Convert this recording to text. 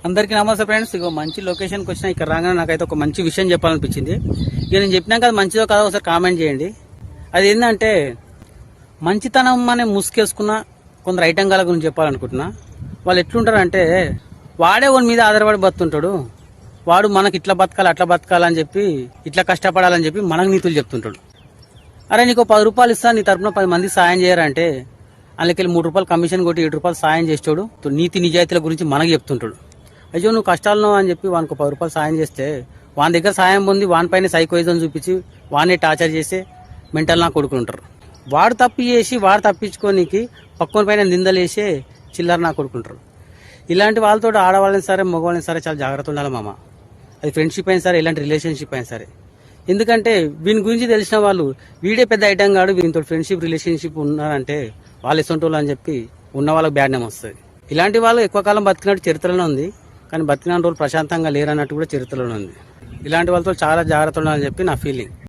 అందరికీ నమస్తే ఫ్రెండ్స్. ఇక మంచి లొకేషన్కి వచ్చిన ఇక్కడ రాగానే నాకైతే ఒక మంచి విషయం చెప్పాలనిపించింది. ఇక నేను చెప్పినాక అది మంచిదో కాదో ఒకసారి కామెంట్ చేయండి. అది ఏంటంటే మంచితనం అనే ముసుకేసుకున్న కొందరు ఐటంగాల గురించి చెప్పాలనుకుంటున్నా. వాళ్ళు ఎట్లుంటారంటే వాడే వాడి మీద ఆధారపడి బతుంటాడు. వాడు మనకి ఇట్లా బతకాలి అట్లా బతకాలని చెప్పి ఇట్లా కష్టపడాలని చెప్పి మనకు నీతులు చెప్తుంటాడు. అరే నీకు 10 రూపాయలు ఇస్తా, నీ తరపున 10 మంది సాయం చేయరంటే అందుకెళ్ళి 3 రూపాయలు కమిషన్ కొట్టి 7 రూపాయలు సాయం చేస్తాడు. నీతి నిజాయితీల గురించి మనకు చెప్తుంటాడు. అయ్యో నువ్వు కష్టాలను అని చెప్పి వానికి 10 రూపాయలు సాయం చేస్తే వాని దగ్గర సాయం పొంది వానిపైన సైకోయిజం చూపించి వాడిని టార్చర్ చేసి మెంటల్ నా కొడుకుంటారు. వాడు తప్పు చేసి వాడు తప్పించుకోనికి పక్కన పైన నిందలేసే చిల్లర నా కొడుకుంటారు. ఇలాంటి వాళ్ళతో ఆడవాళ్ళని సరే మగవాళ్ళని సరే చాలా జాగ్రత్త ఉండాలి మామ. అది ఫ్రెండ్షిప్ అయినా సరే ఇలాంటి రిలేషన్షిప్ అయినా సరే. ఎందుకంటే వీని గురించి తెలిసిన వాళ్ళు వీడే పెద్ద ఐటం కాడు, వీనితో ఫ్రెండ్షిప్ రిలేషన్షిప్ ఉన్నారంటే వాళ్ళు ఎసొంటోళ్ళు అని చెప్పి ఉన్న వాళ్ళకి బ్యాడ్ నేమ్ వస్తుంది. ఇలాంటి వాళ్ళు ఎక్కువ కాలం బతికినట్టు చరిత్రలో ఉంది, కానీ బతికిన రోజులు ప్రశాంతంగా లేరన్నట్టు కూడా చరిత్రలో ఉంది. ఇలాంటి వాళ్ళతో చాలా జాగ్రత్త ఉండాలని చెప్పి నా ఫీలింగ్.